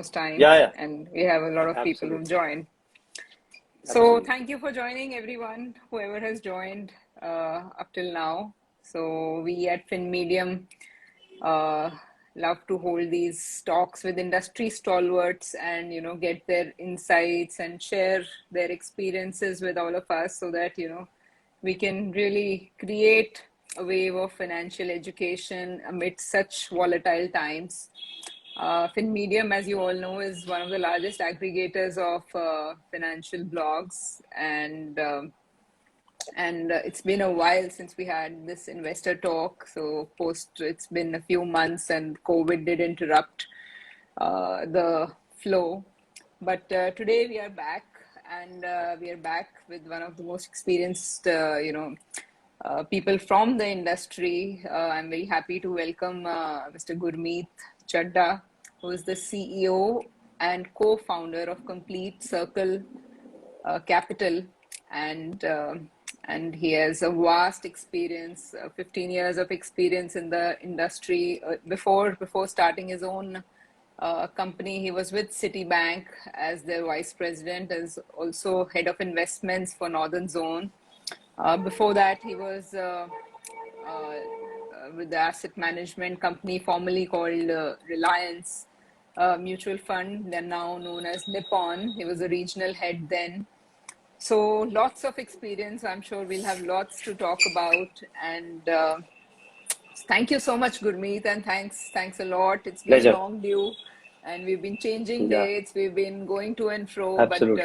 time, Yeah, yeah, and we have a lot of people who absolutely, join. So absolutely. thank you for joining, everyone, whoever has joined up till now. So we at FinMedium uh, love to hold these talks with industry stalwarts and get their insights and share their experiences with all of us, so that we can really create a wave of financial education amid such volatile times. FinMedium, as you all know, is one of the largest aggregators of financial blogs, and it's been a while since we had this investor talk. So it's been a few months, and COVID did interrupt the flow. But today we are back, and we are back with one of the most experienced, people from the industry. I'm very happy to welcome Mr. Gurmeet Chadda, who is the CEO and co-founder of Complete Circle Capital, and and he has a vast experience, 15 years of experience in the industry. Before starting his own company, he was with Citibank as their vice president, as also head of investments for Northern Zone. Before that, he was with the asset management company formerly called Reliance Mutual Fund, they're now known as Nippon. He was a regional head then. So lots of experience. I'm sure we'll have lots to talk about. And thank you so much, Gurmeet, and thanks a lot. It's been Pleasure. long due, and we've been changing Yeah, dates. We've been going to and fro, but absolutely.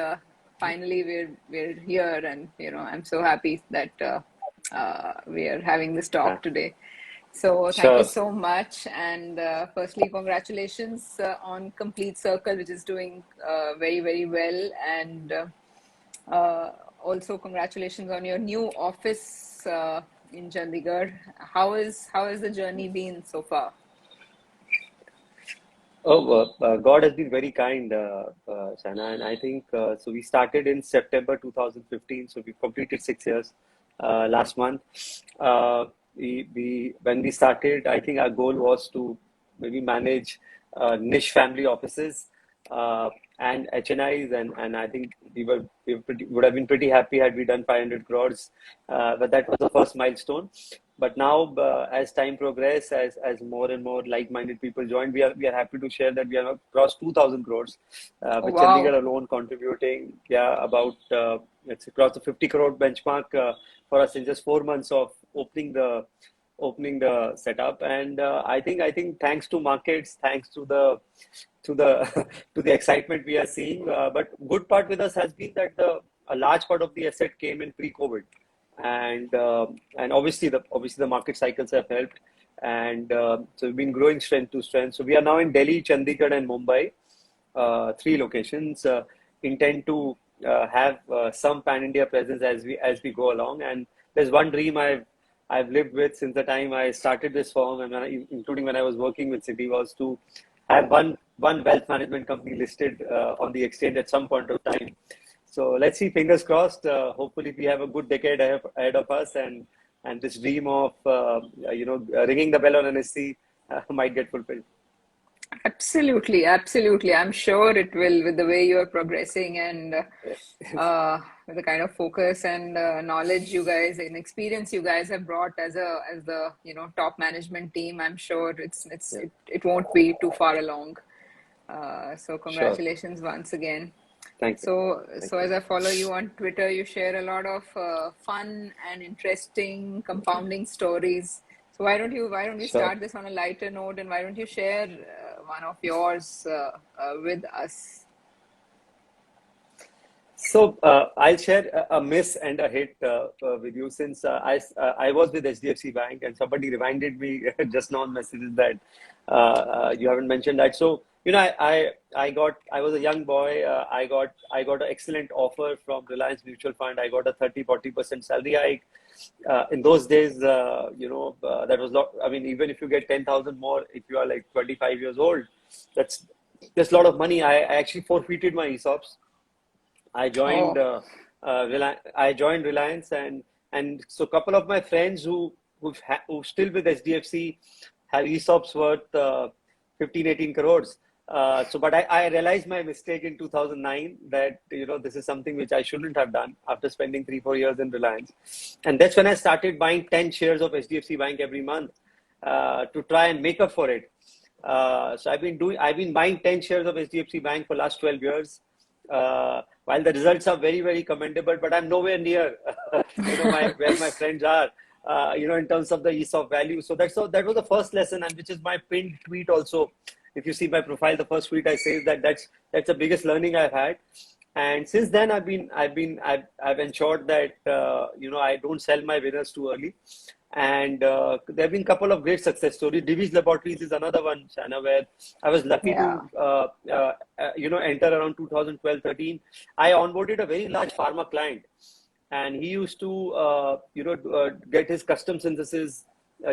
finally we're here, and I'm so happy that we are having this Yeah. talk today. So thank you Sure. so much, and firstly, congratulations on Complete Circle, which is doing very, very well, and uh, also congratulations on your new office in Chandigarh. How has the journey been so far? Oh, God has been very kind, Sana, and I think so. We started in September 2015, so we completed 6 years last month. Uh, we when we started, I think our goal was to maybe manage niche family offices uh, and HNIs, and I think would have been pretty happy had we done 500 crores, but that was the first milestone. But now, as time progressed, as more and more like-minded people joined, we are happy to share that we have crossed 2,000 crores, Oh, with wow. Chandigarh alone contributing, yeah, about let's say across the 50 crore benchmark for us in just 4 months of opening the setup. And I think thanks to markets, thanks to the to the excitement we are seeing. But good part with us has been that a large part of the asset came in pre-COVID, and obviously the market cycles have helped, and so we've been growing strength to strength. So we are now in Delhi, Chandigarh, and Mumbai, three locations. Intend to have some pan India presence as we go along. And there's one dream I've lived with since the time I started this firm, and including when I was working with Citi, was to have one wealth management company listed on the exchange at some point of time. So let's see, fingers crossed. Hopefully, we have a good decade ahead of us, and this dream of ringing the bell on NSC might get fulfilled. Absolutely, absolutely. I'm sure it will, with the way you are progressing, and with the kind of focus and knowledge you guys and experience you guys have brought as the top management team. I'm sure Yeah, it won't be too far along. So sure. congratulations once again. Thank you. So Thank you. as I follow you on Twitter, you share a lot of fun and interesting compounding stories. So why don't we Sure. start this on a lighter note, and why don't you share one of yours with us? So I'll share a miss and a hit with you, since I was with HDFC Bank, and somebody reminded me just now on messages that you haven't mentioned that. So I was a young boy. I got an excellent offer from Reliance Mutual Fund. I got a 30-40% salary hike. In those days, that was lot. I mean, even if you get 10,000 more, if you are like 25 years old, that's a lot of money. I actually forfeited my ESOPs. Oh, I joined Reliance, and so a couple of my friends who still with HDFC have ESOPs worth 15, 18 crores. But I realized my mistake in 2009 that, this is something which I shouldn't have done after spending 3-4 years in Reliance. And that's when I started buying 10 shares of HDFC Bank every month to try and make up for it. So I've been buying 10 shares of HDFC Bank for last 12 years. While the results are very, very commendable, but I'm nowhere near, where my friends are, in terms of the ESOP value. So that was the first lesson, and which is my pinned tweet also. If you see my profile, the first tweet I say is that's the biggest learning I've had. And since then, I've ensured that, I don't sell my winners too early. And there have been a couple of great success stories. Divi's Laboratories is another one, Shana, where I was lucky Yeah. to, enter around 2012-13. I onboarded a very large pharma client, and he used to, get his custom synthesis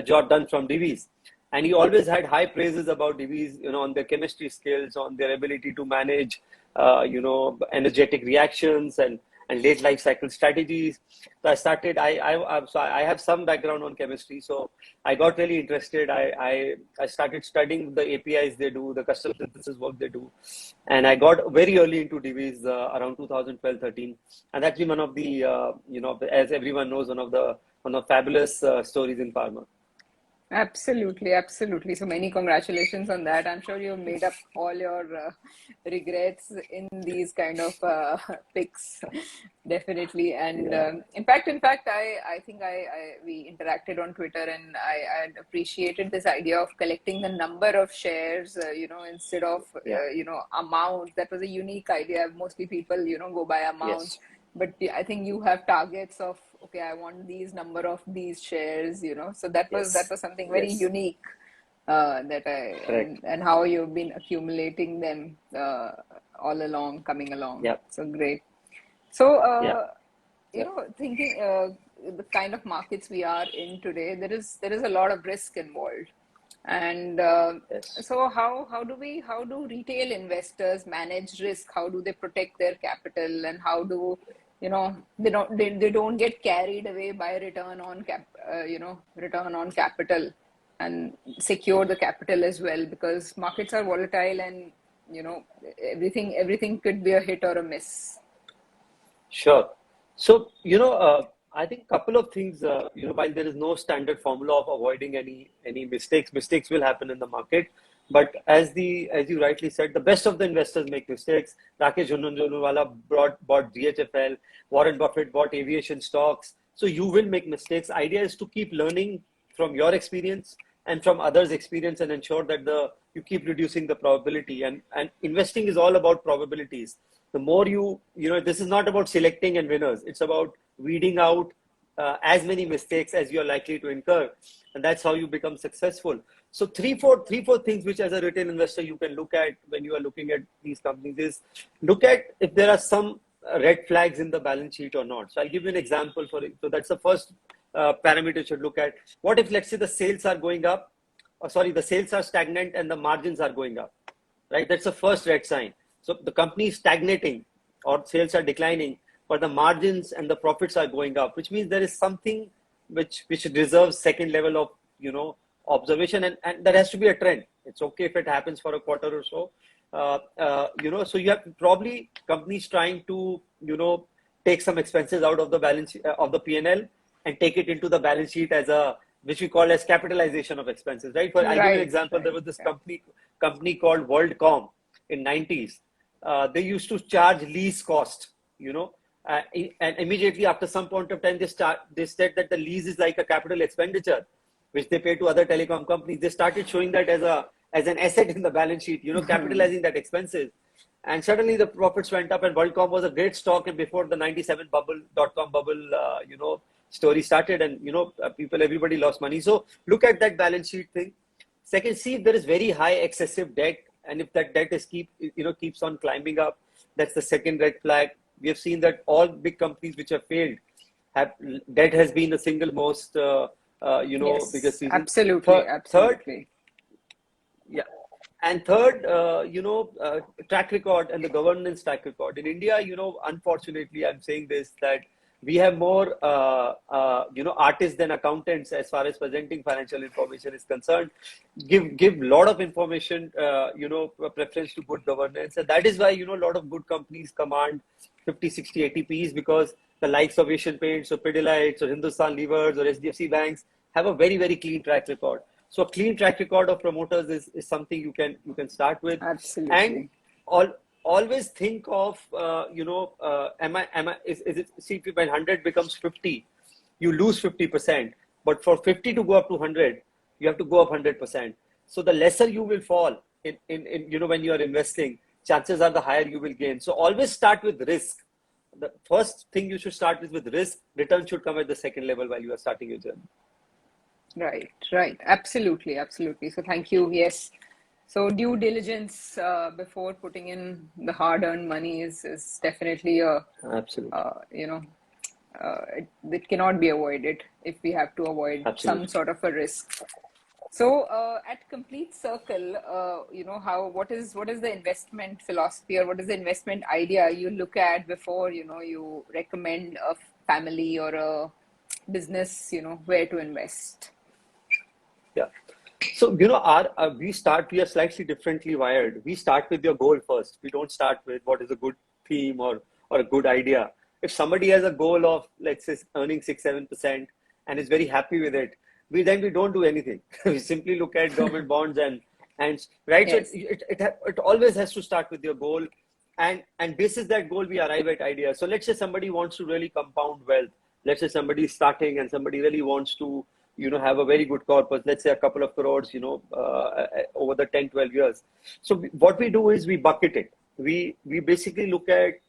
job done from Divi's. And he always had high praises about Divi's, on their chemistry skills, on their ability to manage, energetic reactions and late life cycle strategies. So I have some background on chemistry, so I got really interested. I started studying the APIs they do, the custom synthesis work they do, and I got very early into Divi's around 2012-13, and that's been one of the, as everyone knows, one of the fabulous stories in pharma. Absolutely, absolutely. So many congratulations on that. I'm sure you made up all your regrets in these kind of picks, definitely. And Yeah. in fact, I think we interacted on Twitter, and I appreciated this idea of collecting the number of shares, instead of Yeah. amount. That was a unique idea. Mostly people, go by amounts. Yes. But I think you have targets of, okay, I want these number of these shares, so that Yes. was something very Yes. unique, that I Correct. and how you've been accumulating them all along, coming along. Yeah. So great. So Yeah. thinking the kind of markets we are in today, there is a lot of risk involved. And Yes. so how do retail investors manage risk? How do they protect their capital, and how do they don't get carried away by return on capital, and secure the capital as well, because markets are volatile, and everything could be a hit or a miss. Sure. So, I think couple of things, while there is no standard formula of avoiding any mistakes will happen in the market. But as you rightly said, the best of the investors make mistakes. Rakesh Jhunjhunwala bought DHFL, Warren Buffett bought aviation stocks. So you will make mistakes. Idea is to keep learning from your experience and from others' experience, and ensure that you keep reducing the probability. And investing is all about probabilities. The more this is not about selecting and winners. It's about weeding out as many mistakes as you're likely to incur. And that's how you become successful. So three, four things which as a retail investor you can look at when you are looking at these companies is look at if there are some red flags in the balance sheet or not. So I'll give you an example for it. So that's the first parameter you should look at. What if, let's say, the sales are going up, the sales are stagnant and the margins are going up, right? That's the first red sign. So the company is stagnating or sales are declining, but the margins and the profits are going up, which means there is something which deserves second level of, observation, and that has to be a trend. It's okay if it happens for a quarter or so. So you have probably companies trying to, take some expenses out of the balance of the P&L and take it into the balance sheet as which we call as capitalization of expenses, right? I'll give you an Right, example. There right. was this Yeah. company called WorldCom in 90s. They used to charge lease cost, and immediately after some point of time, they said that the lease is like a capital expenditure, which they pay to other telecom companies. They started showing that as an asset in the balance sheet, capitalizing that expenses. And suddenly the profits went up, and WorldCom was a great stock. And before the 97 dot-com bubble, story started, and, everybody lost money. So look at that balance sheet thing. Second, see if there is very high excessive debt, and if that debt keeps on climbing up. That's the second red flag. We have seen that all big companies which have failed debt has been the single most Yes, biggest reason. absolutely, Third, absolutely. yeah. And third, track record and the governance track record. In India, unfortunately, I'm saying this, that We have more, artists than accountants as far as presenting financial information is concerned. Give lot of information, preference to good governance. And that is why, a lot of good companies command 50, 60, 80 Ps, because the likes of Asian Paints or Pidilites or Hindustan Levers or SDFC banks have a very, very clean track record. So a clean track record of promoters is something you can start with. And Absolutely. always think of, is it, see, if when 100 becomes 50, you lose 50%. But for 50 to go up to 100, you have to go up 100%. So the lesser you will fall when you are investing, chances are the higher you will gain. So always start with risk. The first thing you should start with risk. Return should come at the second level while you are starting your journey. Right, right. Absolutely, absolutely. So thank you. Yes. So due diligence before putting in the hard-earned money is definitely Absolutely. it cannot be avoided if we have to avoid Absolutely. some sort of a risk. So at Complete Circle, what is the investment philosophy, or what is the investment idea you look at before, you recommend a family or a business, where to invest? Yeah. So, we are slightly differently wired. We start with your goal first. We don't start with what is a good theme or a good idea. If somebody has a goal of, let's say, earning 6, 7% and is very happy with it, we don't do anything. We simply look at government bonds and right. Yes. So it always has to start with your goal, and this is that goal we arrive at ideas. So let's say somebody wants to really compound wealth. Let's say somebody is starting and somebody really wants to, have a very good corpus, let's say a couple of crores, over the 10, 12 years. So what we do is we bucket it. We basically look at,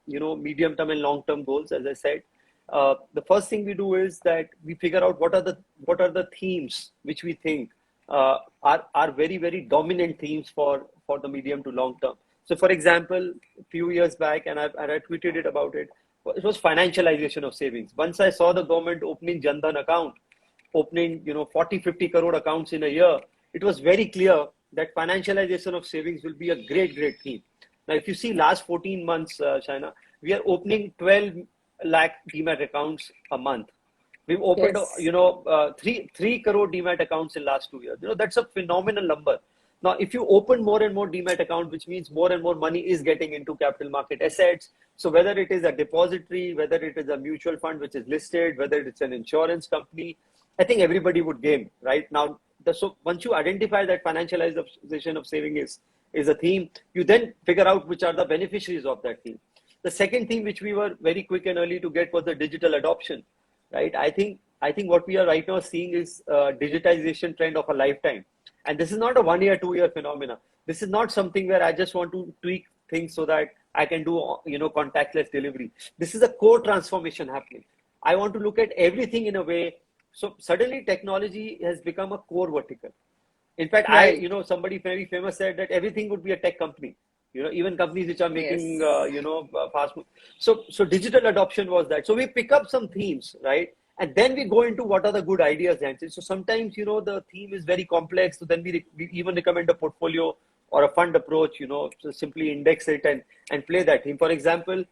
medium term and long term goals, as I said. The first thing we do is that we figure out what are the themes which we think are very, very dominant themes for the medium to long term. So for example, a few years back, and I tweeted it about it, it was financialization of savings. Once I saw the government opening Jan Dhan account, opening 40, 50 crore accounts in a year, it was very clear that financialization of savings will be a great theme. Now, if you see last 14 months, Shaina, we are opening 12 lakh demat accounts a month. We've opened, Yes. 3 crore demat accounts in last 2 years. That's a phenomenal number. Now, if you open more and more demat accounts, which means more and more money is getting into capital market assets. So whether it is a depository, whether it is a mutual fund which is listed, whether it's an insurance company, I think everybody would gain, right? Now, so once you identify that financialization of saving is a theme, you then figure out which are the beneficiaries of that theme. The second theme, which we were very quick and early to get, was the digital adoption, right? I think what we are right now seeing is digitization trend of a lifetime. And this is not a 1 year, 2 year phenomena. This is not something where I just want to tweak things so that I can do, contactless delivery. This is a core transformation happening. I want to look at everything in a way. So suddenly technology has become a core vertical. In fact, Right. somebody very famous said that everything would be a tech company. Even companies which are making, Yes. fast food. So digital adoption was that. So we pick up some themes, right? And then we go into what are the good ideas. And so sometimes, the theme is very complex. So then we even recommend a portfolio or a fund approach, so simply index it and play that theme. For example,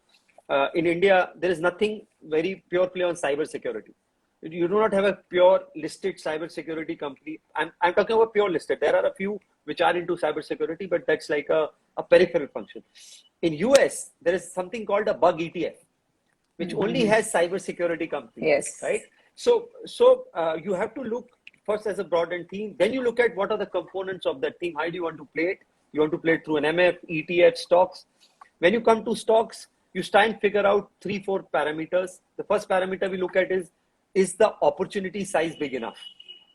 in India, there is nothing very pure play on cybersecurity. You do not have a pure listed cybersecurity company. I'm talking about pure listed. There are a few which are into cybersecurity, but that's like a peripheral function. In US, there is something called a bug ETF, which only has cybersecurity companies, right? Yes. So you have to look first as a broadened theme. Then you look at what are the components of that theme. How do you want to play it? You want to play it through an MF, ETF, stocks. When you come to stocks, you try and figure out 3-4 parameters. The first parameter we look at is the opportunity size big enough,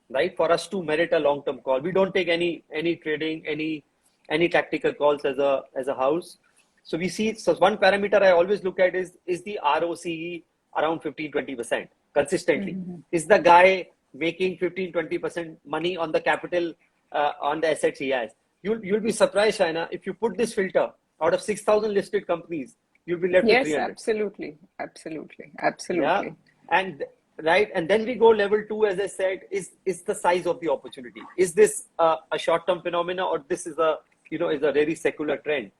right, for us to merit a long-term call? We don't take any trading, any tactical calls as a house. So we see, so one parameter I always look at is the ROCE around 15-20% consistently. Is the guy making 15-20% money on the capital, on the assets he has? You'll be surprised, Shaina, if you put this filter out of 6,000 listed companies, you'll be left with Yes, 300. absolutely. Absolutely. Yeah. Absolutely. And right. And then we go level 2, as I said, is the size of the opportunity. Is this a short-term phenomena, or this is a very secular trend?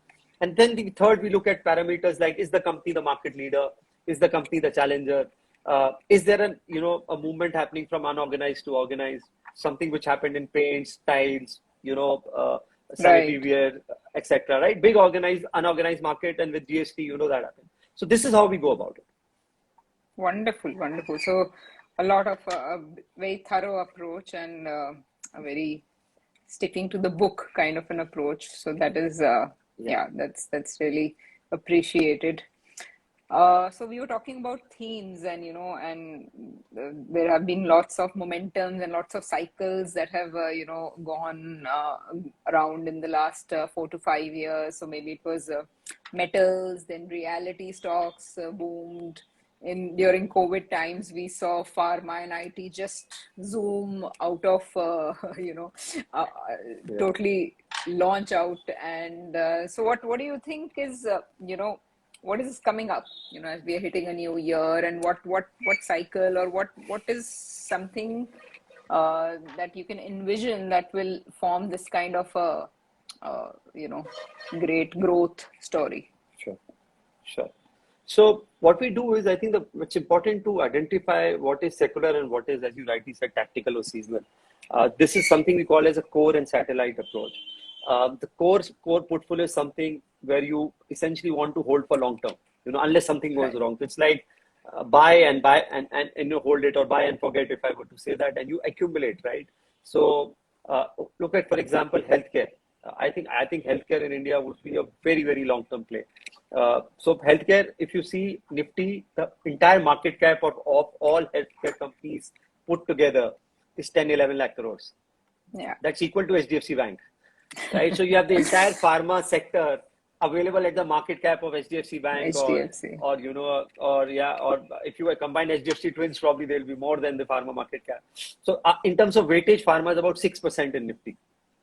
And then the third, we look at parameters like, is the company the market leader? Is the company the challenger? Is there a movement happening from unorganized to organized? Something which happened in paints, tiles, sanitary Right. wear, etc. Right? Big organized, unorganized market, and with GST, that happened. So this is how we go about it. Wonderful, wonderful. So a lot of a very thorough approach and a very sticking to the book kind of an approach. So that is, Yeah. yeah, that's really appreciated. So we were talking about themes, and there have been lots of momentums and lots of cycles that have gone around in the last 4 to 5 years. So maybe it was metals, then reality stocks boomed. In during COVID times, we saw pharma and IT just zoom out of uh, Yeah. totally launch out. And so what do you think is what is coming up, as we are hitting a new year, and what cycle, or what is something that you can envision that will form this kind of a great growth story? Sure. Sure. So what we do is, I think it's important to identify what is secular and what is, as you rightly said, tactical or seasonal. This is something we call as a core and satellite approach. The core portfolio is something where you essentially want to hold for long term, unless something goes Right. wrong. So it's like buy and you hold it, or buy and forget, if I were to say that, and you accumulate, right? So look at, for example, healthcare. I think healthcare in India would be a very, very long term play. So healthcare, if you see Nifty, the entire market cap of all healthcare companies put together is 10, 11 lakh crores. Yeah. That's equal to HDFC Bank, right? So you have the entire pharma sector available at the market cap of HDFC Bank, HDFC. or if you combine HDFC twins, probably they'll be more than the pharma market cap. So in terms of weightage, pharma is about 6% in Nifty.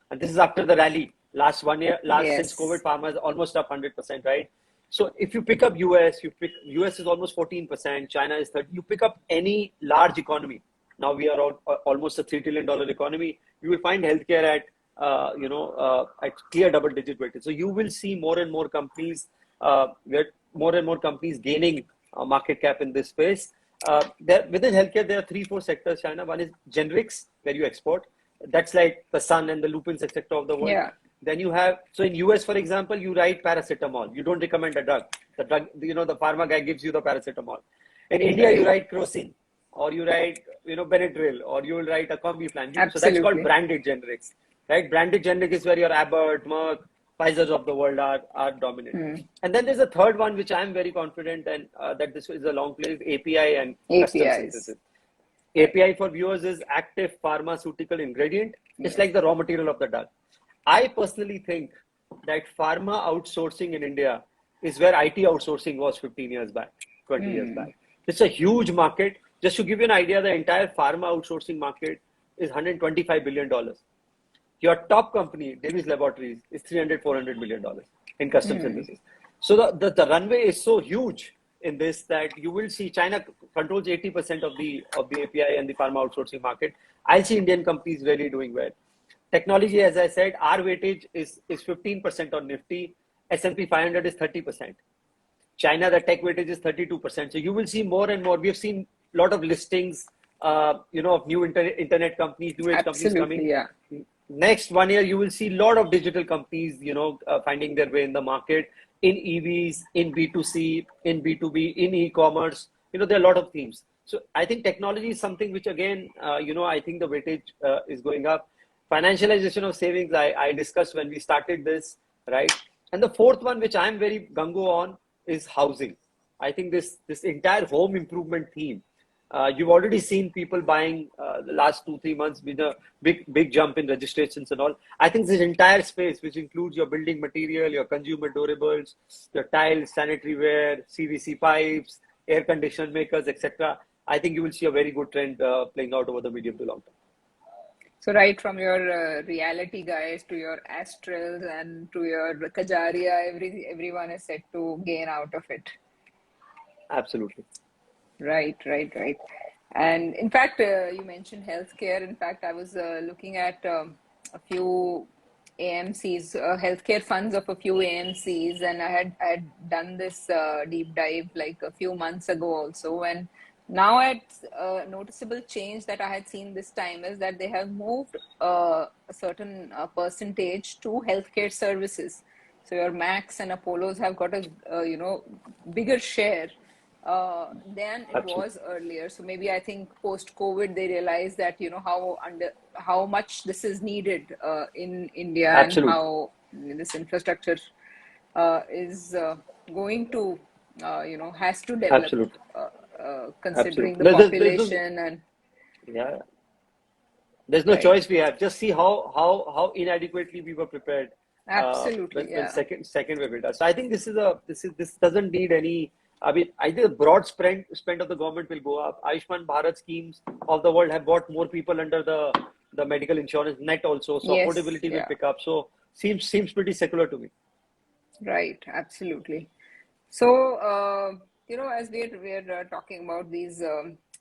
And this is after the rally. Last 1 year, since COVID, Yes. pharma is almost up 100%, right? So if you pick up US, US is almost 14%, China is 30. You pick up any large economy. Now we are almost a $3 trillion economy. You will find healthcare at clear double-digit weightage. So you will see more and more companies, gaining market cap in this space. Within healthcare, there are 3, 4 sectors, China. One is generics, where you export. That's like the Sun and the Lupin sector of the world. Yeah. Then you have, so in US, for example, you write paracetamol. You don't recommend a drug. The drug, the pharma guy gives you the paracetamol. In India, you Right. write Crocin, or you write, Benadryl, or you will write a Combiflam. So that's called Absolutely. branded generics, right? Branded generic is where your Abbott, Merck, Pfizer's of the world are dominant. And then there's a third one, which I'm very confident, and that this is a long play, is API and custom APIs. synthesis. Right. API for viewers is active pharmaceutical ingredient. It's Yes. like the raw material of the drug. I personally think that pharma outsourcing in India is where IT outsourcing was 15 years back, 20 years back. It's a huge market. Just to give you an idea, the entire pharma outsourcing market is $125 billion. Your top company, Davies Laboratories, is $300, $400 million in custom synthesis. So the runway is so huge in this that you will see China controls 80% of the API and the pharma outsourcing market. I see Indian companies really doing well. Technology, as I said, our weightage is 15% on Nifty. S&P 500 is 30%. China, the tech weightage is 32%. So you will see more and more. We have seen a lot of listings, of new internet companies, new age companies coming. Absolutely. Yeah. Next 1 year, you will see a lot of digital companies, finding their way in the market, in EVs, in B2C, in B2B, in e-commerce. There are a lot of themes. So I think technology is something which, again, I think the weightage is going up. Financialization of savings, I discussed when we started this, right? And the fourth one, which I'm very gung-ho on, is housing. I think this entire home improvement theme. You've already seen people buying the last 2, 3 months with a big jump in registrations and all. I think this entire space, which includes your building material, your consumer durables, your tiles, sanitary ware, CVC pipes, air conditioner makers, etc. I think you will see a very good trend playing out over the medium to long term. So right from your reality guys to your Astrals and to your Kajaria, everyone is set to gain out of it. Absolutely. Right, right, right. And in fact, you mentioned healthcare. In fact, I was looking at a few AMCs, healthcare funds of a few AMCs, and I had done this deep dive like a few months ago also. And now, a noticeable change that I had seen this time is that they have moved a certain percentage to healthcare services. So your Max and Apollos have got a bigger share than it Absolutely. was earlier. So maybe I think post COVID they realized that how much this is needed in India, and Absolutely. how this infrastructure is going to has to develop Absolutely. considering Absolutely. the There's no, population and yeah, there's no right. choice we have. Just see how inadequately we were prepared Absolutely, when yeah. second wave hit us. So I think this doesn't need any. I mean, I think the broad spend of the government will go up. Ayushman Bharat schemes of the world have brought more people under the medical insurance net also. So Yes, affordability will yeah, pick up. So seems pretty secular to me. right, absolutely. So, as we're talking about these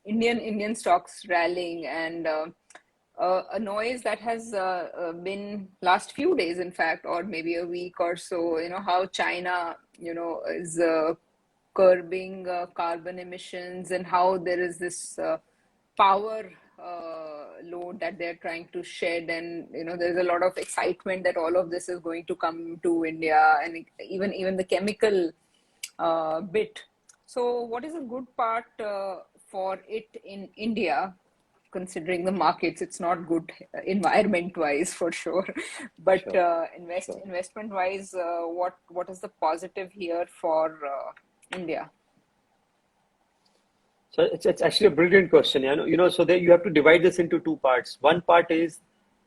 Indian stocks rallying, and a noise that has been last few days, in fact, or maybe a week or so. How China, is curbing carbon emissions, and how there is this power load that they're trying to shed, and there's a lot of excitement that all of this is going to come to India, and even the chemical bit. So, what is a good part for it in India, considering the markets? It's not good environment-wise for sure, but Sure, sure. investment-wise, what is the positive here for India? So it's actually a brilliant question. So there you have to divide this into two parts. One part is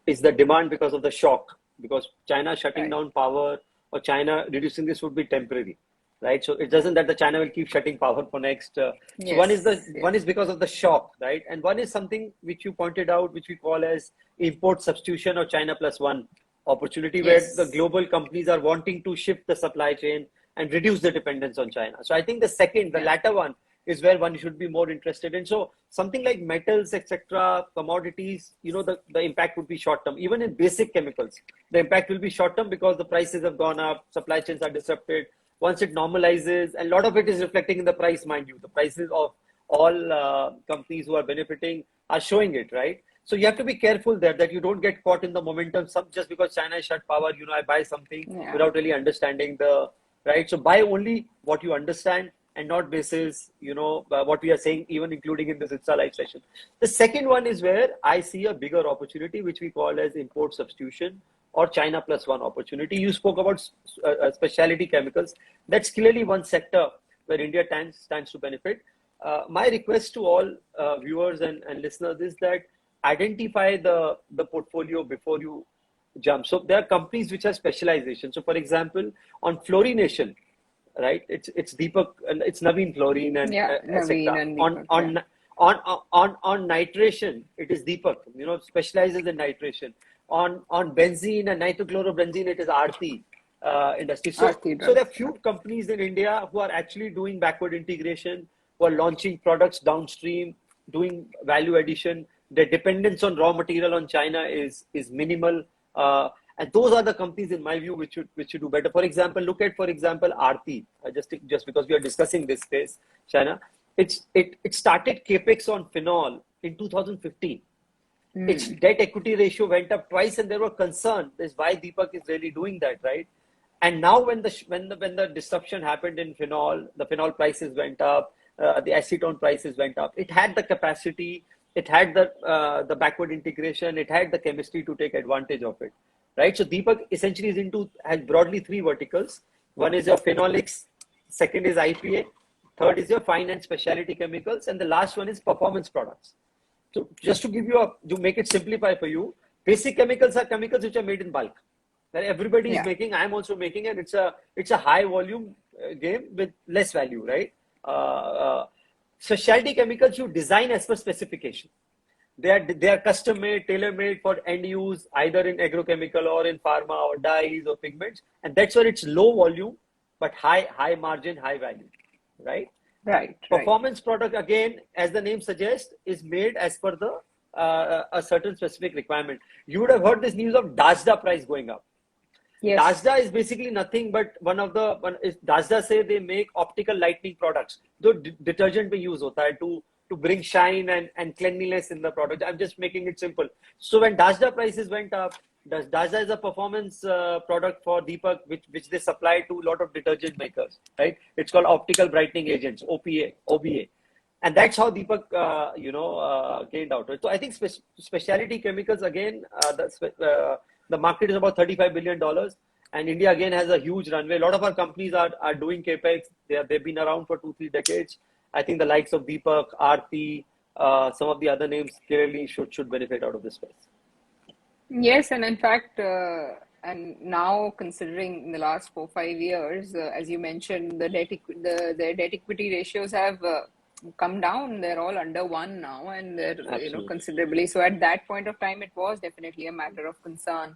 the demand because of the shock, because China shutting Right. down power or China reducing this would be temporary, right? So it doesn't that the China will keep shutting power for next. So Yes. one Yes. is because of the shock, right? And one is something which you pointed out, which we call as import substitution or China plus one opportunity, where the Yes. global companies are wanting to shift the supply chain and reduce the dependence on China. So I think the Yeah. latter one is where one should be more interested in. So something like metals, etc., commodities, the impact would be short term. Even in basic chemicals, the impact will be short term because the prices have gone up, supply chains are disrupted. Once it normalizes, and a lot of it is reflecting in the price, mind you, the prices of all companies who are benefiting are showing it, right? So you have to be careful there that you don't get caught in the momentum. Some just because China shut power, I buy something Yeah. without really understanding the right. So buy only what you understand and not basis, what we are saying, even including in this Insta Live session. The second one is where I see a bigger opportunity, which we call as import substitution or China plus one opportunity. You spoke about specialty chemicals. That's clearly one sector where India stands to benefit. My request to all viewers and listeners is that identify the portfolio before you jump. So there are companies which have specialization. So for example, on fluorination, right? It's Deepak and it's Naveen Fluorine and Yeah. Naveen etc. and Deepak. Yeah. On nitration, it is Deepak. Specializes in nitration. On benzene and nitrochlorobenzene, it is Aarti industry. Aarti So there are drugs. Yeah. few companies in India who are actually doing backward integration, who are launching products downstream, doing value addition. Their dependence on raw material on China is minimal. And those are the companies, in my view, which should do better. For example, look at, for example, Aarti. Just because we are discussing this space, China, it started capex on phenol in 2015. Its Hmm. debt equity ratio went up twice, and there were concerns. That's why Deepak is really doing that, right? And now, when the disruption happened in phenol, the phenol prices went up, the acetone prices went up. It had the capacity, it had the backward integration, it had the chemistry to take advantage of it, right? So Deepak essentially has broadly three verticals. One is your phenolics, second is IPA, third is your fine and specialty chemicals, and the last one is performance products. So just to make it simplify for you, basic chemicals are chemicals which are made in bulk. That everybody is Yeah. making, I'm also making, and it's a high volume game with less value, right? Specialty chemicals you design as per specification. They are custom made, tailor made for end use, either in agrochemical or in pharma or dyes or pigments, and that's where it's low volume but high margin, high value, right? Right. Right. Performance product, again, as the name suggests, is made as per the a certain specific requirement. You would have heard this news of Dajda price going up. Yes. Dasda is basically nothing but Dasda say they make optical lighting products. So detergent we use hota hai to bring shine and cleanliness in the product. I'm just making it simple. So when Dasda prices went up, Dasda is a performance product for Deepak, which they supply to a lot of detergent makers, right? It's called optical brightening agents, OBA, and that's how Deepak, gained out. So I think specialty chemicals again, the market is about $35 billion, and India again has a huge runway. A lot of our companies are doing capex. They've been around for 2-3 decades. I think the likes of Deepak, Aarti, some of the other names clearly should benefit out of this space. Yes, and in fact, and now considering in the last 4-5 years, as you mentioned, the debt equity ratios have come down. They're all under one now, and they're Absolutely. considerably. So at that point of time, it was definitely a matter of concern,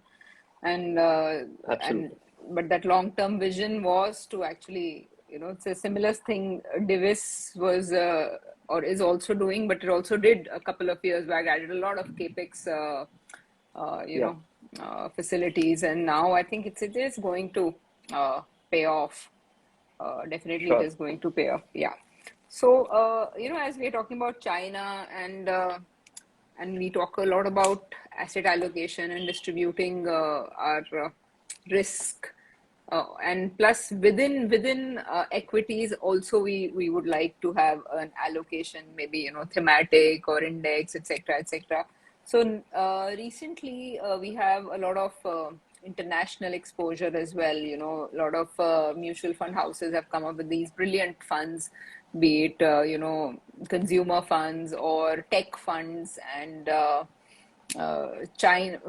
and Absolutely. but that long-term vision was to actually, it's a similar thing. Divis was or is also doing, but it also did a couple of years back, added a lot of capex. Uh, you Yeah. know, Facilities, and now I think it is going to pay off. Definitely, it Sure. is going to pay off. Yeah. So, as we're talking about China, and we talk a lot about asset allocation and distributing our risk, and plus within equities also we would like to have an allocation, maybe thematic or index, etc., etc. So recently we have a lot of international exposure as well. A lot of mutual fund houses have come up with these brilliant funds, be it consumer funds or tech funds, and China,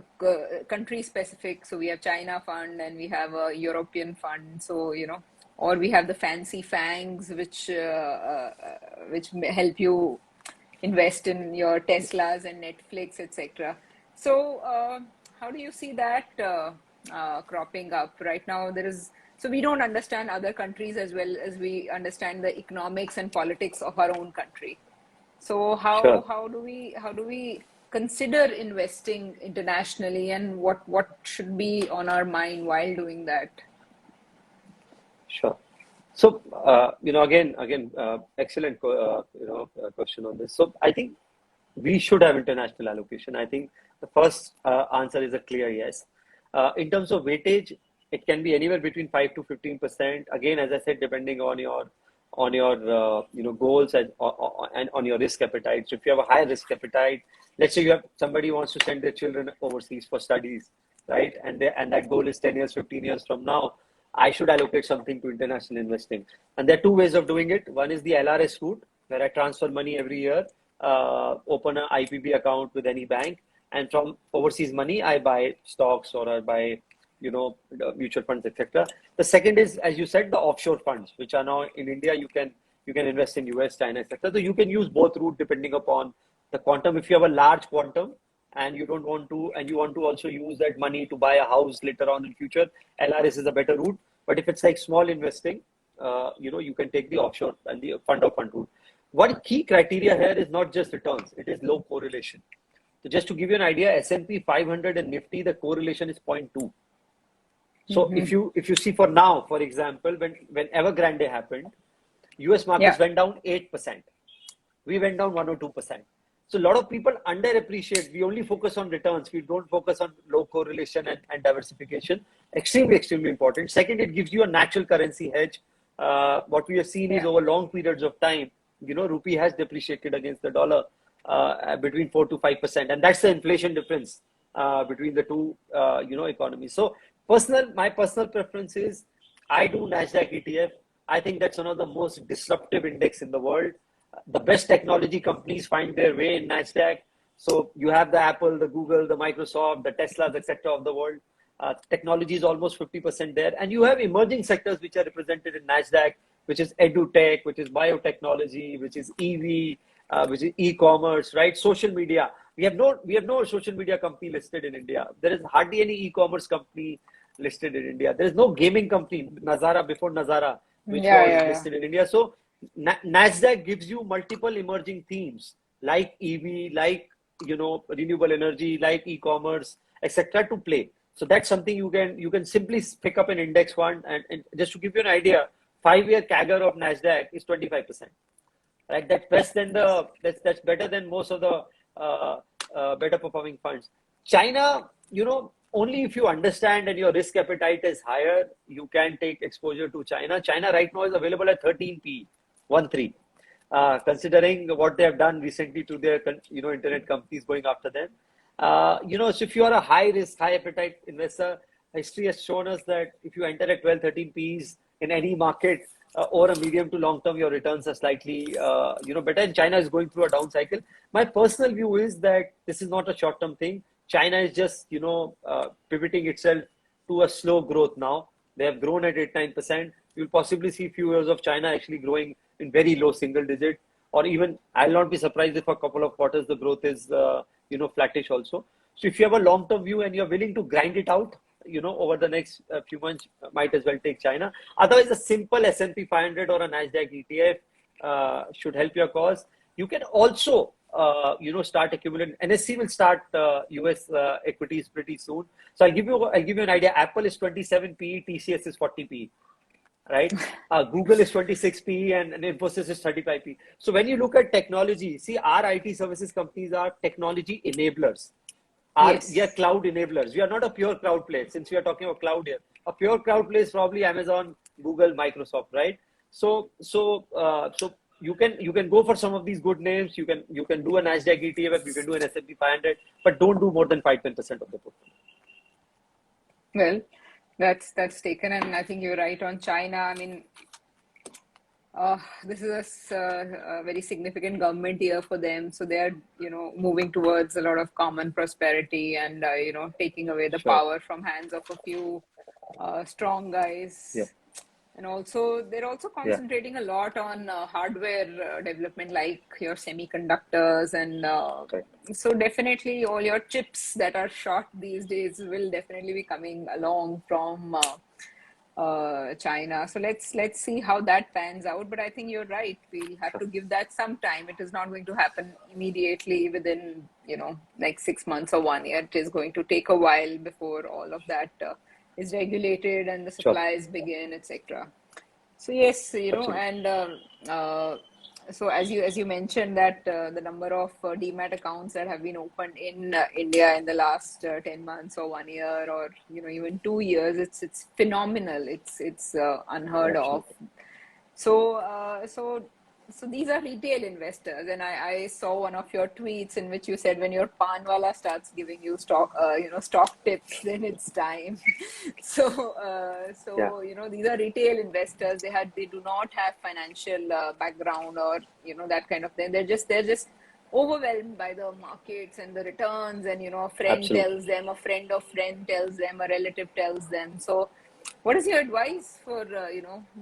country specific. So we have China fund and we have a European fund. So or we have the fancy fangs, which help you invest in your Teslas and Netflix, etc. So how do you see that cropping up right now? So we don't understand other countries as well as we understand the economics and politics of our own country. So Sure. how do we consider investing internationally, and what should be on our mind while doing that? Sure. So, excellent, question on this. So, I think we should have international allocation. I think the first answer is a clear yes. In terms of weightage, it can be anywhere between 5 to 15%. Again, as I said, depending on your goals and on your risk appetite. So, if you have a high risk appetite, let's say you have somebody wants to send their children overseas for studies, right? And that goal is 10 years, 15 years from now. I should allocate something to international investing. And there are two ways of doing it. One is the LRS route, where I transfer money every year, open an IPB account with any bank, and from overseas money, I buy stocks or I buy, mutual funds, etc. The second is, as you said, the offshore funds, which are now in India. You can invest in US, China, etc. So you can use both route depending upon the quantum. If you have a large quantum, and you don't want to, and you want to also use that money to buy a house later on in future, LRS is a better route. But if it's like small investing, you can take the offshore and the fund of fund route. One key criteria here is not just returns; it is low correlation. So just to give you an idea, S&P 500 and Nifty, the correlation is 0.2. So Mm-hmm. if you see for now, for example, when Evergrande happened, US markets Yeah. went down 8%. We went down 1 or 2%. So a lot of people underappreciate. We only focus on returns. We don't focus on low correlation and diversification. Extremely, extremely important. Second, it gives you a natural currency hedge. What we have seen is Yeah. over long periods of time, rupee has depreciated against the dollar between 4 to 5%, and that's the inflation difference between the two, economies. So my personal preference is I do Nasdaq ETF. I think that's one of the most disruptive index in the world. The best technology companies find their way in Nasdaq. So you have the Apple, the Google, the Microsoft, the Teslas, etc. of the world. Technology is almost 50% there, and you have emerging sectors which are represented in Nasdaq, which is edutech, which is biotechnology, which is EV, which is e-commerce, right? Social media. We have no social media company listed in India. There is hardly any e-commerce company listed in India. There is no gaming company, Nazara before Nazara, which Yeah, was yeah, yeah. listed in India. So Nasdaq gives you multiple emerging themes like EV, like renewable energy, like e-commerce, etc. to play. So that's something you can simply pick up an index fund, and just to give you an idea, 5-year CAGR of Nasdaq is 25%. Right, that's best than Yes. that's better than most of the better performing funds. China, only if you understand and your risk appetite is higher, you can take exposure to China. China right now is available at 13 P, 1 3. Considering what they have done recently to their internet companies going after them. So if you are a high risk, high appetite investor, history has shown us that if you enter at 12, 13 Ps in any market over a medium to long term, your returns are slightly, better. And China is going through a down cycle. My personal view is that this is not a short term thing. China is just, pivoting itself to a slow growth now. They have grown at 8-9%. You'll possibly see a few years of China actually growing in very low single digit, or even I'll not be surprised if a couple of quarters the growth is, flattish also. So if you have a long term view and you're willing to grind it out, over the next few months, might as well take China. Otherwise, a simple S&P 500 or a Nasdaq ETF should help your cause. You can also, start accumulating. NSE will start US equities pretty soon. So I'll give you an idea. Apple is 27 PE, TCS is 40 PE, right? Google is 26 PE and Infosys is 35 PE. So when you look at technology, see, our IT services companies are technology enablers. We are Yes. cloud enablers. We are not a pure cloud play. Since we are talking about cloud here, a pure cloud play is probably Amazon, Google, Microsoft, right? So you can go for some of these good names. You can do a Nasdaq ETF, you can do an S&P 500, but don't do more than 5-10% of the portfolio. Well, that's taken, and I think you're right on China. I mean, this is a very significant government year for them, so they are, moving towards a lot of common prosperity and taking away the Sure. power from hands of a few strong Yeah. guys. And also, they're also Yeah. concentrating a lot on hardware development, like your semiconductors, and Right. so definitely all your chips that are short these days will definitely be coming along from China. So let's see how that pans out. But I think you're right. We'll have Sure. to give that some time. It is not going to happen immediately within, like 6 months or 1 year. It is going to take a while before all of that is regulated and the Sure. supplies begin, etc. So yes, Absolutely. and so as you mentioned that the number of demat accounts that have been opened in India in the last 10 months or 1 year, or even 2 years, it's phenomenal. It's unheard of. Absolutely. So these are retail investors, and I saw one of your tweets in which you said when your panwala starts giving you stock tips, then it's time. Yeah. So these are retail investors. They do not have financial background or that kind of thing. They're just overwhelmed by the markets and the returns, and a friend Absolutely. tells them, a friend of friend tells them, a relative tells them. So what is your advice for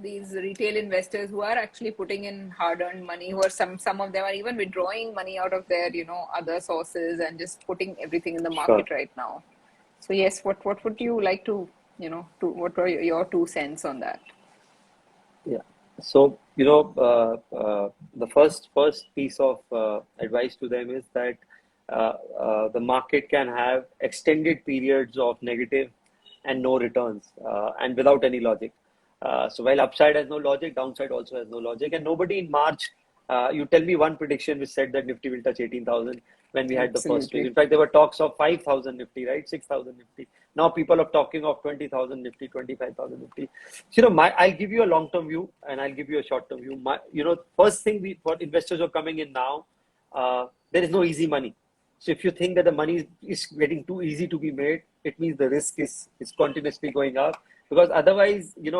these retail investors who are actually putting in hard-earned money, who are some of them are even withdrawing money out of their other sources and just putting everything in the Sure. market right now? So yes, what would you like to what are your 2 cents on that? Yeah. So, the first piece of advice to them is that the market can have extended periods of negative and no returns, and without any logic. So while upside has no logic, downside also has no logic. And nobody in March, you tell me one prediction which said that Nifty will touch 18,000 when we had the first week. Absolutely. In fact, there were talks of 5,000 Nifty, right? 6,000 Nifty. Now people are talking of 20,000 Nifty, 25,000 Nifty. So, I'll give you a long-term view and I'll give you a short-term view. First thing what investors are coming in now, there is no easy money. So if you think that the money is getting too easy to be made, it means the risk is continuously going up. Because otherwise, we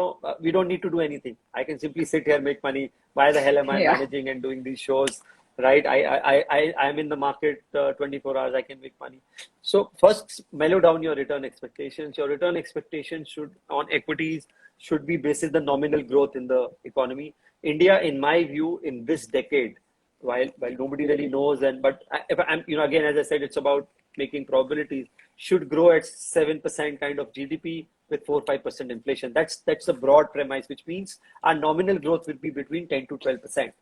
don't need to do anything. I can simply sit here, make money. Why the hell am I Yeah. managing and doing these shows, right? I'm in the market 24 hours. I can make money. So first, mellow down your return expectations. Your return expectations on equities should be based on the nominal growth in the economy. India, in my view, in this decade, while nobody really knows, if I'm, again, as I said, it's about making probabilities, should grow at 7% kind of GDP with 4-5% inflation. That's a broad premise, which means our nominal growth will be between 10 to 12%.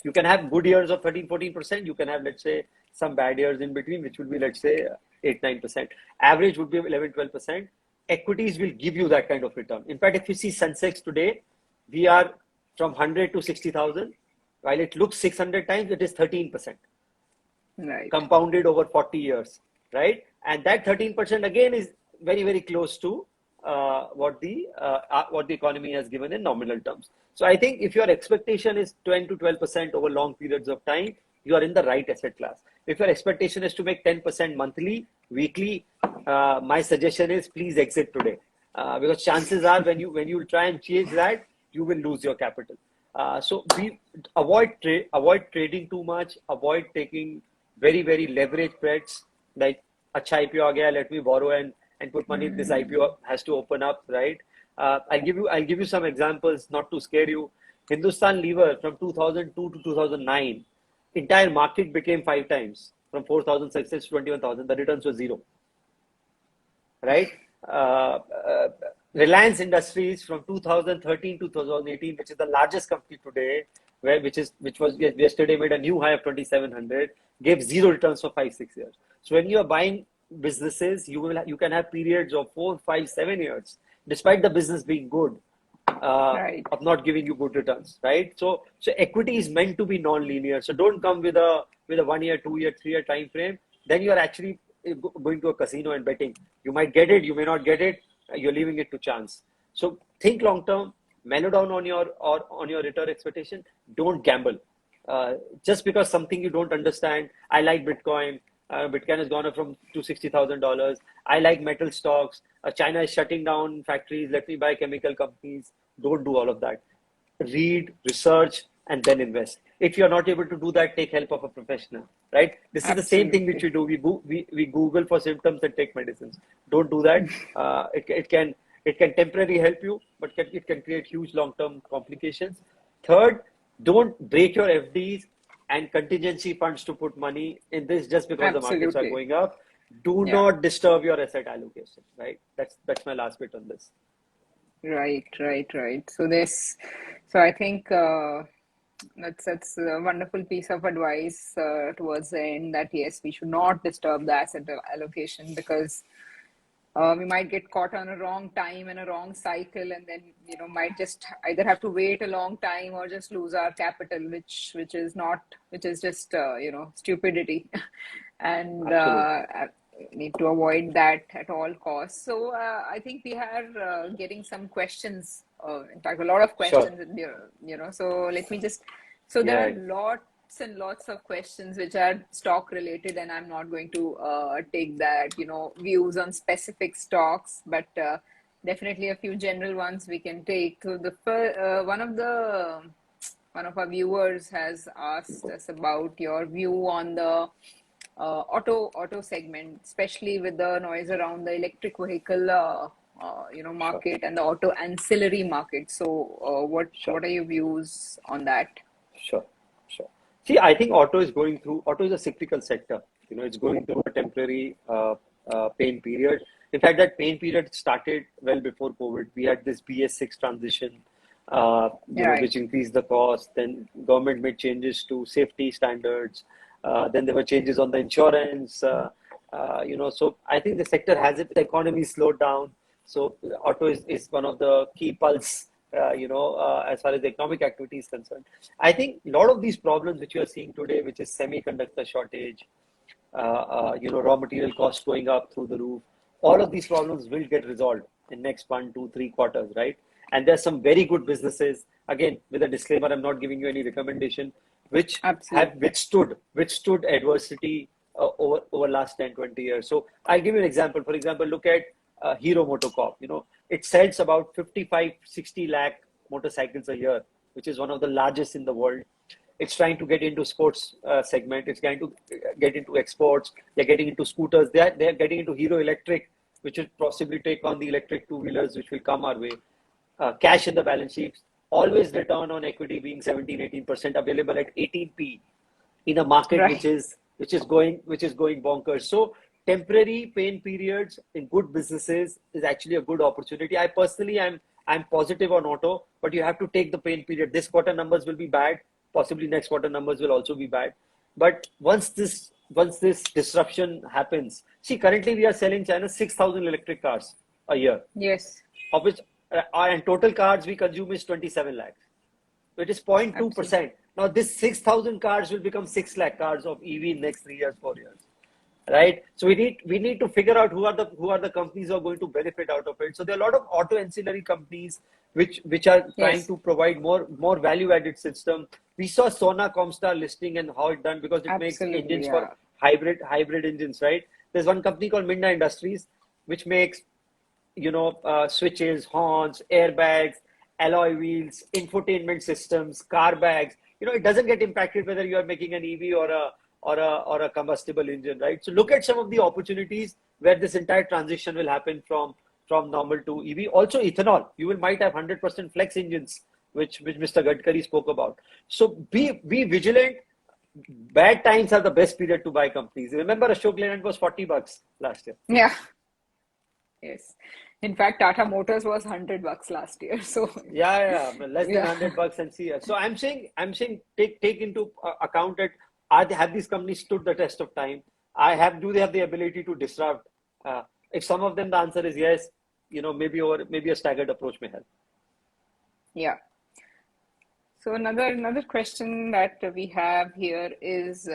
You can have good years of 13-14%. You can have, let's say, some bad years in between, which would be, let's say, 8-9%. Average would be 11-12%. equities will give you that kind of return. In fact, if you see Sensex today, we are from 100 to 60,000. While it looks 600 times, it is 13% Right. compounded over 40 years, right? And that 13% again is very, very close to what the economy has given in nominal terms. So I think if your expectation is 10 to 12% over long periods of time, you are in the right asset class. If your expectation is to make 10% monthly, weekly, my suggestion is please exit today, because chances are when you try and chase that, you will lose your capital. So avoid trading too much. Avoid taking very leveraged bets like acha IPO aa gaya, let me borrow and put money. This IPO has to open up, right? I'll give you some examples not to scare you. Hindustan Lever from 2002 to 2009, entire market became 5 times from 4,000 success to 21,000. The returns were zero, right? Reliance Industries from 2013 to 2018, which is the largest company today, which was yesterday made a new high of 2,700, gave zero returns for 5 6 years. So when you are buying businesses, you can have periods of 4 5 7 years, despite the business being good, Right. of not giving you good returns, right? So equity is meant to be non-linear. So don't come with a 1 year, 2 year, 3 year time frame. Then you are actually going to a casino and betting. You might get it, you may not get it. You're leaving it to chance. So think long term, mellow down on your return expectation. Don't gamble. Just because something you don't understand. I like Bitcoin. Bitcoin has gone up from to $60,000. I like metal stocks. China is shutting down factories. Let me buy chemical companies. Don't do all of that. Read, research, and then invest. If you're not able to do that, take help of a professional, right? This is the same thing which Absolutely. we do. We Google for symptoms and take medicines. Don't do that. It can temporarily help you, but it can create huge long-term complications. Third, don't break your FDs and contingency funds to put money in this just because the markets are Absolutely. going up. Do Yeah. not disturb your asset allocation, right? That's my last bit on this. Right. So I think that's a wonderful piece of advice towards the end that yes, we should not disturb the asset allocation because we might get caught on a wrong time and a wrong cycle, and then might just either have to wait a long time or just lose our capital, which is just stupidity, and Absolutely. need to avoid that at all costs. So I think we are getting some questions. In fact, a lot of Sure. questions in there. So let me just. So there are Yeah. lots and lots of questions which are stock related, and I'm not going to take that views on specific stocks, but definitely a few general ones we can take. So one of our viewers has asked us about your view on the auto segment, especially with the noise around the electric vehicle Sure. market and the auto ancillary market. So Sure. what are your views on that? Sure, sure. See, I think auto is a cyclical sector. It's going through a temporary pain period. In fact, that pain period started well before COVID. We had this BS6 transition, Right. which increased the cost. Then government made changes to safety standards. Then there were changes on the insurance. So I think the sector has it. The economy slowed down. So auto is one of the key pulse, as far as the economic activity is concerned. I think a lot of these problems which you are seeing today, which is semiconductor shortage, raw material costs going up through the roof, all of these problems will get resolved in next 1 2 3 quarters, right? And there's some very good businesses. Again, with a disclaimer, I'm not giving you any recommendation, which have Absolutely. withstood adversity over last 10 20 years. So I'll give you an example. For example, look at Hero MotoCorp. It sells about 55 60 lakh motorcycles a year, which is one of the largest in the world. It's trying to get into sports segment. It's trying to get into exports. They're getting into scooters. They're getting into Hero Electric, which will possibly take on the electric two-wheelers, which will come our way. Cash in the balance sheet, always return on equity being 17 18% available at 18p in a market Right. which is going bonkers. So temporary pain periods in good businesses is actually a good opportunity. I personally I'm positive on auto, but you have to take the pain period. This quarter numbers will be bad. Possibly next quarter numbers will also be bad. But once this disruption happens, see currently we are selling China 6,000 electric cars a year, Yes, of which and total cards we consume is 27 lakhs. So it is absolutely. 0.2%. Now this 6,000 cars will become 6 lakh cars of EV in next 3 years, 4 years, right? So we need to figure out who are the companies who are going to benefit out of it. So there are a lot of auto ancillary companies which are trying Yes, to provide more value added system. We saw Sona Comstar listing and how it done because it makes absolutely. engines for Yeah, hybrid engines, right? There's one company called Minda Industries which makes switches, horns, airbags, alloy wheels, infotainment systems, car bags. It doesn't get impacted whether you are making an EV or a combustible engine, right? So look at some of the opportunities where this entire transition will happen from normal to EV. Also ethanol. You will might have 100% flex engines, which Mr. Gadkari spoke about. So be vigilant. Bad times are the best period to buy companies. Remember, Ashok Leyland was $40 last year. yeah, yes. In fact, Tata Motors was $100 last year. So Yeah, less than yeah, $100 and see. So I'm saying take into account that have these companies stood the test of time? Do they have the ability to disrupt? If some of them the answer is yes, maybe a staggered approach may help. yeah. So another question that we have here is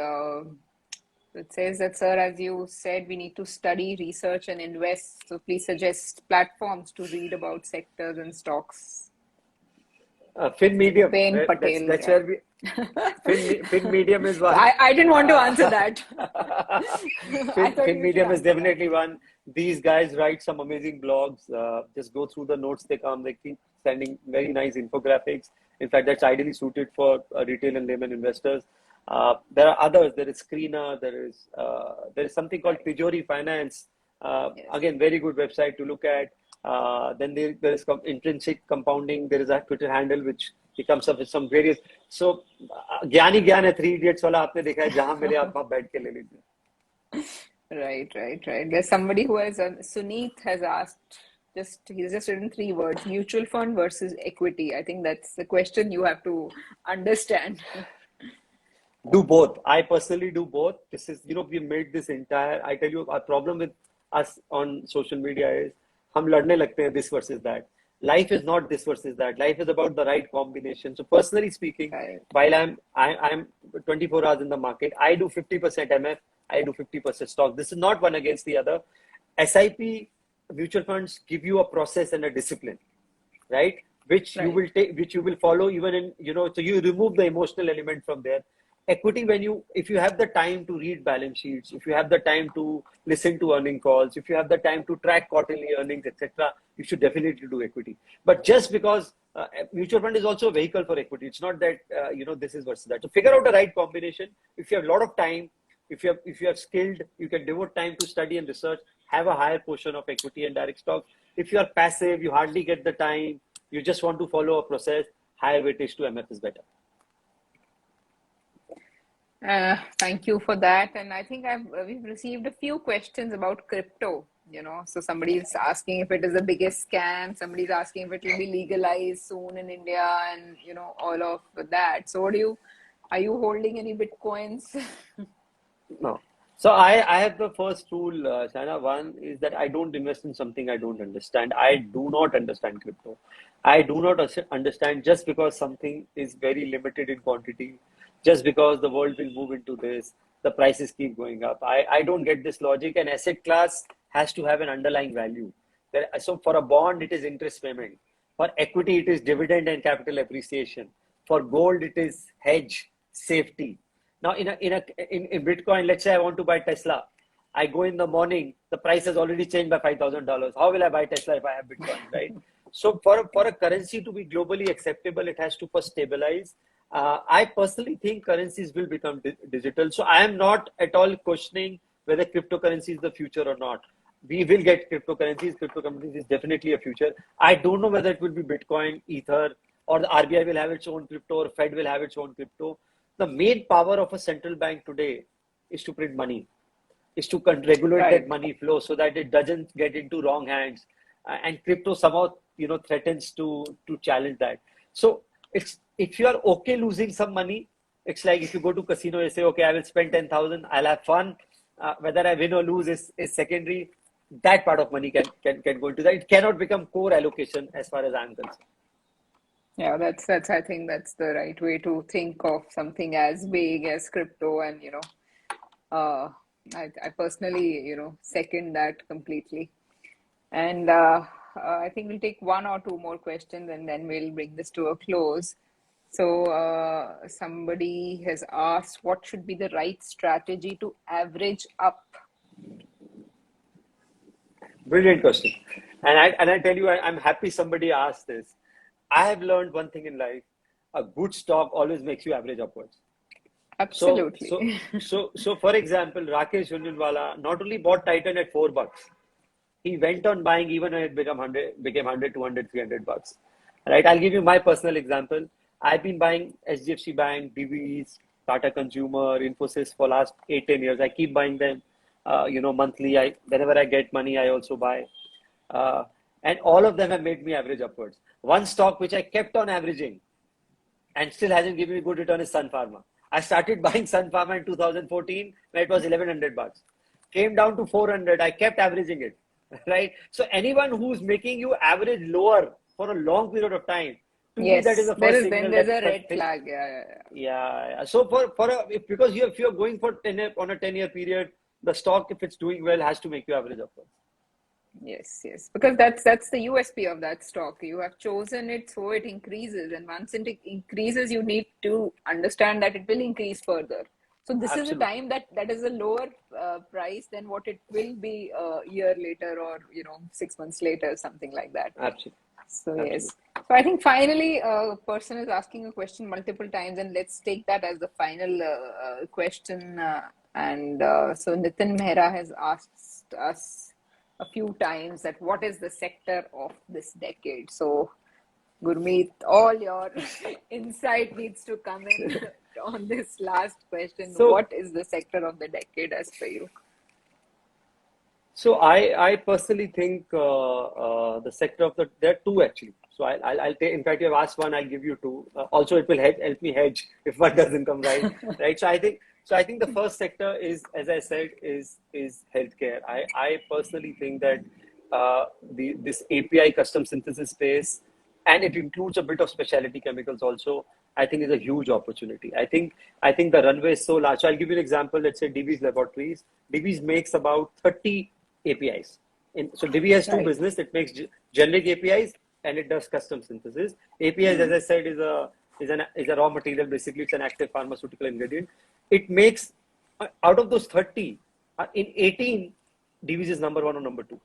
it says that, sir, as you said, we need to study, research, and invest. So please suggest platforms to read about sectors and stocks. Fin Medium, Pain that's Patel, that's yeah. where we Fin Medium is one. I didn't want to answer Uh, that. I thought Fin you should Medium is answer that. definitely one. These guys write some amazing blogs. Just go through the notes they come. They keep sending very nice infographics. In fact, that's ideally suited for retail and layman investors. There are others. There is Screener. There is something called Right. Tijori Finance. Yes. Again, very good website to look at. Then there is intrinsic compounding. There is a Twitter handle which he comes up with some various. So ज्ञान ही ज्ञान है. Three idiots वाला आपने देखा है. जहां मिले आप वहां बैठ के ले लीजिए. Right. There's somebody who has Suneet has asked, he's just written 3 words: mutual fund versus equity. I think that's the question you have to understand. Do both. I personally do both. This is, we made this entire. I tell you, our problem with us on social media is हम लड़ने लगते हैं this versus that. Life is not this versus that. Life is about the right combination. So personally speaking, Right. while I'm 24 hours in the market, I do 50% MF, I do 50% stock. This is not one against the other. SIP mutual funds give you a process and a discipline, right? Which you Right. will take, which you will follow even in, so you remove the emotional element from there. Equity, if you have the time to read balance sheets, if you have the time to listen to earning calls, if you have the time to track quarterly earnings, etc., you should definitely do equity. But just because mutual fund is also a vehicle for equity, it's not that this is versus that. So figure out the right combination. If you have a lot of time, if you are skilled, you can devote time to study and research. Have a higher portion of equity and direct stocks. If you are passive, you hardly get the time, you just want to follow a process, higher weightage to MF is better. Thank you for that. And I think we've received a few questions about crypto. So somebody's asking if it is the biggest scam. Somebody's asking if it will be legalized soon in India, and all of that. So are you holding any bitcoins? No. So I have the first rule, Shaina. One is that I don't invest in something I don't understand. I do not understand crypto. I do not understand just because something is very limited in quantity, just because the world will move into this, the prices keep going up. I don't get this logic. An asset class has to have an underlying value. So for a bond, it is interest payment. For equity, it is dividend and capital appreciation. For gold, it is hedge, safety. Now, in Bitcoin, let's say I want to buy Tesla. I go in the morning, the price has already changed by $5,000. How will I buy Tesla if I have Bitcoin, right? So for a currency to be globally acceptable, it has to first stabilize. I personally think currencies will become digital. So I am not at all questioning whether cryptocurrency is the future or not. We will get cryptocurrencies. Cryptocurrencies is definitely a future. I don't know whether it will be Bitcoin, Ether, or the RBI will have its own crypto, or Fed will have its own crypto. The main power of a central bank today is to print money, is to regulate that Right. money flow so that it doesn't get into wrong hands. And crypto somehow, threatens to challenge that. So it's if you are okay losing some money, it's like if you go to casino, you say, okay, I will spend 10,000, I'll have fun. Whether I win or lose is secondary. that part of money can go into that. It cannot become core allocation as far as I'm concerned. Yeah, that's I think that's the right way to think of something as big as crypto, and uh I personally, second that completely. And I think we'll take one or two more questions and then we'll bring this to a close. So, somebody has asked, what should be the right strategy to average up? Brilliant question. And I tell you, I'm happy somebody asked this. I have learned one thing in life: a good stock always makes you average upwards. So, so, Absolutely. so, for example, Rakesh Jhunjhunwala not only bought Titan at $4, he went on buying even when it became 100, 200, $300. Right? I'll give you my personal example. I've been buying SGFC Bank, DBs, Tata Consumer, Infosys for last 8, 10 years. I keep buying them, monthly. Whenever I get money, I also buy. Uh, and all of them have made me average upwards. One stock which I kept on averaging and still hasn't given me good return is Sun Pharma. I started buying Sun Pharma in 2014 when it was $1,100. Came down to 400. I kept averaging it, right? So anyone who's making you average lower for a long period of time, to me that is Yes, the first then signal there's that a red flag. Yeah, yeah, yeah. yeah. So because if you're going for 10 on a 10-year period, the stock, if it's doing well, has to make you average upwards. Yes, yes, because that's the USP of that stock. You have chosen it so it increases, and once it increases, you need to understand that it will increase further. So this is a Absolutely. time that is a lower price than what it will be a year later, or 6 months later, something like that. Absolutely. So yes. Absolutely. So I think finally a person is asking a question multiple times, and let's take that as the final question. So Nitin Mehra has asked us a few times that what is the sector of this decade? So Gurmeet, all your insight needs to come in on this last question. So What is the sector of the decade as per you? So I personally think the sector of there are two actually. So I'll take. In fact, you have asked one. I'll give you two. Also, it will help me hedge if one doesn't come right. Right. So I think the first sector is, as I said, is healthcare. I personally think that this API custom synthesis space, and it includes a bit of specialty chemicals also. I think is a huge opportunity. I think the runway is so large. So I'll give you an example. Let's say Divi's Laboratories. Divi's makes about 30 APIs. So Divi has two Right. business. It makes generic APIs and it does custom synthesis. APIs, as I said, is a raw material. Basically, it's an active pharmaceutical ingredient. It makes out of those 30, in 18, Divi's is number one or number two.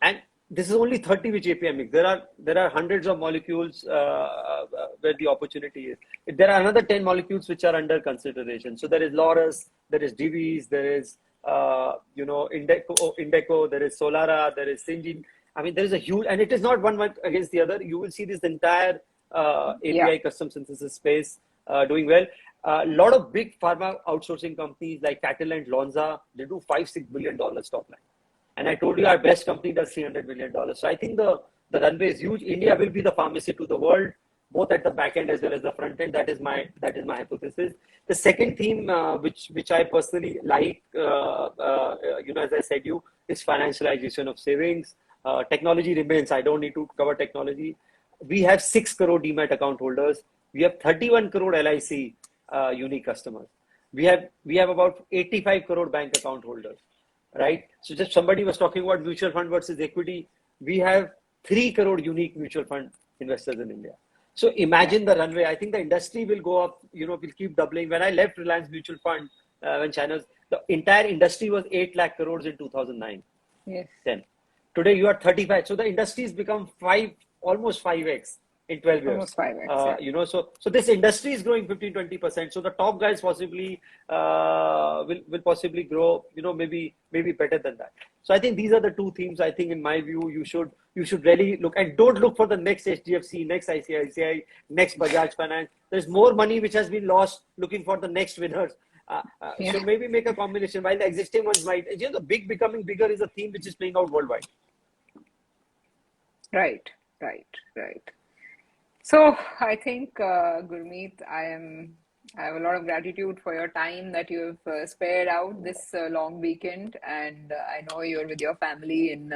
And this is only 30 which API mix. There are hundreds of molecules where the opportunity is. There are another 10 molecules which are under consideration. So there is Laurus, there is Divi's, there is Indeco, there is Solara, there is Syngene. I mean, there is a huge, and it is not one against the other. You will see this entire Yeah. API custom synthesis space doing well. A lot of big pharma outsourcing companies like Catalent, Lonza, they do $5-6 billion top line. And I told you our best company does $300 million. So I think the runway is huge. India will be the pharmacy to the world, both at the back end as well as the front end. That is my hypothesis. The second theme, which I personally like, as I said, is financialization of savings. Technology remains. I don't need to cover technology. We have 6 crore Demat account holders. We have 31 crore LIC unique customers. We have about 85 crore bank account holders, right? So just somebody was talking about mutual fund versus equity. We have 3 crore unique mutual fund investors in India. So Yeah. imagine the runway. I think the industry will go up, will keep doubling. When I left Reliance Mutual Fund, when China's, the entire industry was 8 lakh crores in 2009, Yes. 10. Today you are 35. So the industry has become almost 5x in 12 years. Almost 5x. Yeah. So this industry is growing 15-20%. So the top guys possibly will possibly grow, maybe better than that. So I think these are the two themes. I think in my view, you should really look, and don't look for the next HDFC, next ICICI, next Bajaj Finance. There's more money which has been lost looking for the next winners. So Yeah. maybe make a combination while the existing ones might. The big becoming bigger is a theme which is playing out worldwide. Right. Right. Right. So I think, Gurmeet, I am I have a lot of gratitude for your time that you've spared out this long weekend, and I know you're with your family in,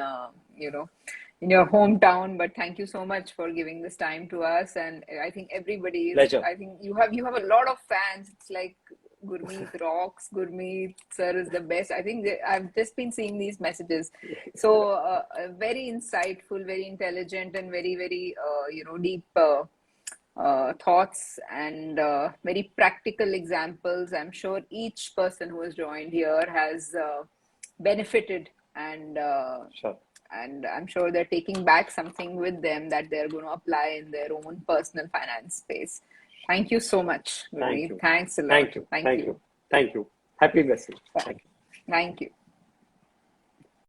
in your hometown. But thank you so much for giving this time to us. And I think everybody is. Pleasure. I think you have a lot of fans. It's like Gurmeet rocks. Gurmeet sir is the best. I think I've just been seeing these messages. So very insightful, very intelligent, and very very deep. Thoughts and very practical examples. I'm sure each person who has joined here has benefited, and Sure. and I'm sure they're taking back something with them that they're going to apply in their own personal finance space. Thank you so much, Thank Gurmeet. you. Thanks a lot. Thank you. Thank Thank you. you. Thank you. Happy investing. Thank you. Thank you.